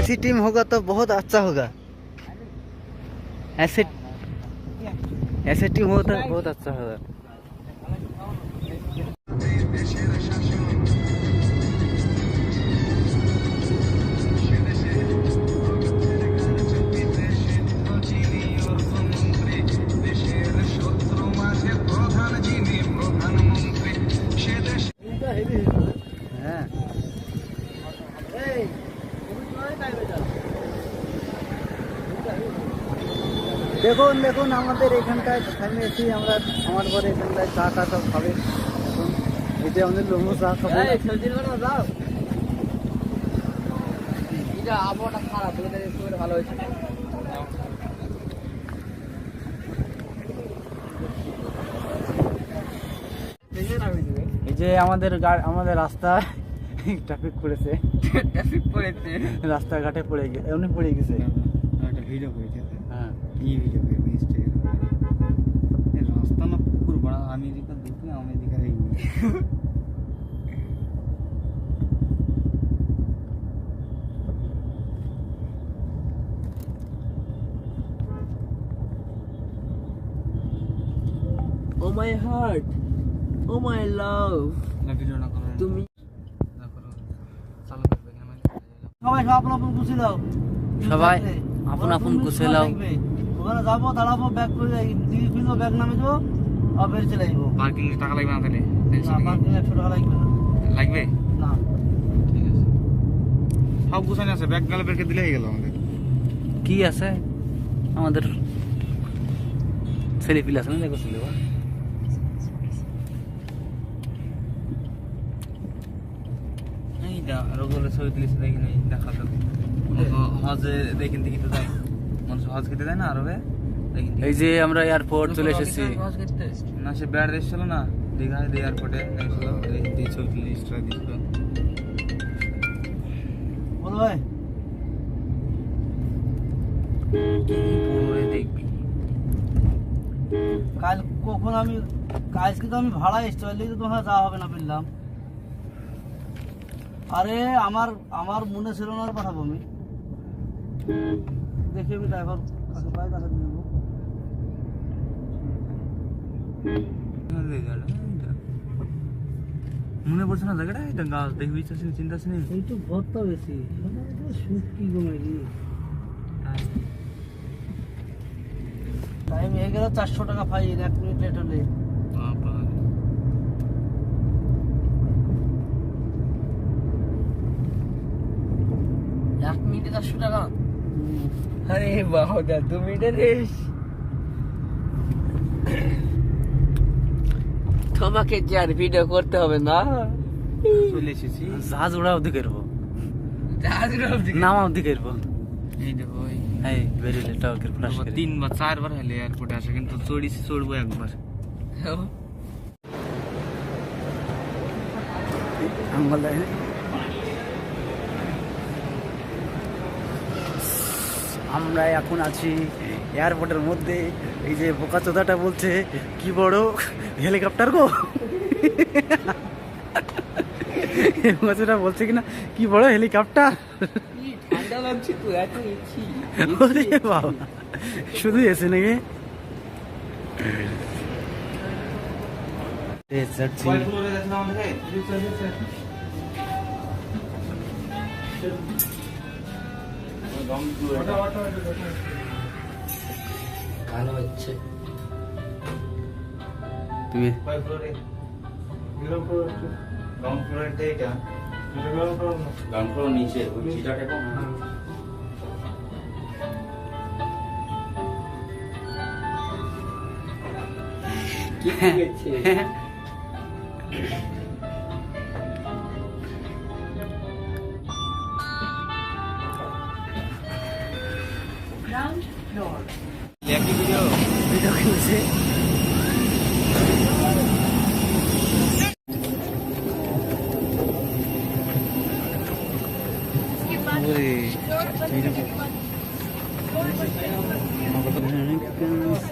ऐसी टीम होगा तो बहुत अच्छा होगा। ऐसे टीम होगा तो बहुत अच्छा होगा। হ্যাঁ দেখুন দেখুন আমাদের এখানটায় এসেছি আমরা, আমার ঘরে এখানটায় চা টা সব খাবে। এখন এই যে আমাদের লম্বু চা খাবে। আবহাওয়াটা খারাপ, ভালো হয়েছে। এই যে আমাদের রাস্তায় ট্রাফিক পড়েছে, রাস্তাঘাটে পড়ে গেছে, এমনি পড়ে গেছে। একটা ভিডিও করেছে, হ্যাঁ এই ভিডিও করে রাস্তা না পুকুর বড় আমেরিকা দেখি, আমেরিকা এই ও মাই হার্ট, ও মাই লাভ। না ভিডিও না করো তুমি, সবাই আপন আপন গুছিয়ে দাও, সবাই আপন আপন গুছিয়ে দাও। ওখানে যাবো, দাঁড়াবো, ব্যাগ করে দিদি খুলবো, ব্যাগ নামে দেবো, আর বেরিয়ে চলে আসবো। পার্কিং টাকা লাগবে না তাহলে? পার্কিং 100 টাকা লাগবে না। লাগবে না, ঠিক আছে। সব গুছানো আছে, ব্যাগ গালে বের করে দিলে হয়ে গেল। আমাদের কি আছে, আমাদের ছেলে পিলে আছে না, দেখো ছেলে রোগলে ছবি তুলেছে, দেখি নাই দেখা যাবে। হজে দেখেন দেখি তো যাই, মানুষ হজ খেতে যায় না আরবে। এই যে আমরা এয়ারপোর্ট চলে এসেছি। না সে বেড়াতে এসেছিল না দীঘায়, এয়ারপোর্টে এসেছিল, এই ছবি লিস্টটা দিছিল। বল ভাই দেখবি কাল কখন আমি, আজকে তো আমি ভাড়া এসছি, তো তোমার যাওয়া হবে না বললাম। আরে আমার মনে ছিল না, পাঠাবো আমি, দেখি আমি ড্রাইভার কাছে পাই, কাছে নেবো। মনে পড়ছে না জায়গাটা, এটা গাছ দেখবি, চিন্তা আছে নেই। এই তো ভর্তা বেশি সুখ কি কমেছি। টাইম হয়ে গেল, 400 টাকা ফাইন 1 মিনিট লেট হলে। 1 মিনিটে 400 টাকা? আরে বাবা, 2 মিনিটের রেস। তোমাকে যে আর ভিডিও করতে হবে না, চলে এসেছি। জাহাজ ওড়া অবধি করবো, জাহাজ ওড়া অবধি নামা অবধি করবো। এই দেখো এই বেরিয়ে টাওয়ার ফ্লাশ করে 3 বা 4 বার হলে এয়ারপোর্টে আসে, কিন্তু চড়বো একবার। আমরা এখন আছি এয়ারপোর্টের মধ্যে। এই যে বোকা চোদাটা বলছে কি বড় হেলিকপ্টার গো, বোকা চোদা বলছে কিনা কি বড় হেলিকপ্টার। ঠান্ডা লাগছে তো, এত ইচ্ছি বাবা, শুধু এসে নাকি ভালো হচ্ছে। তুমি নিচে ভিডিও খেলছে। Americans.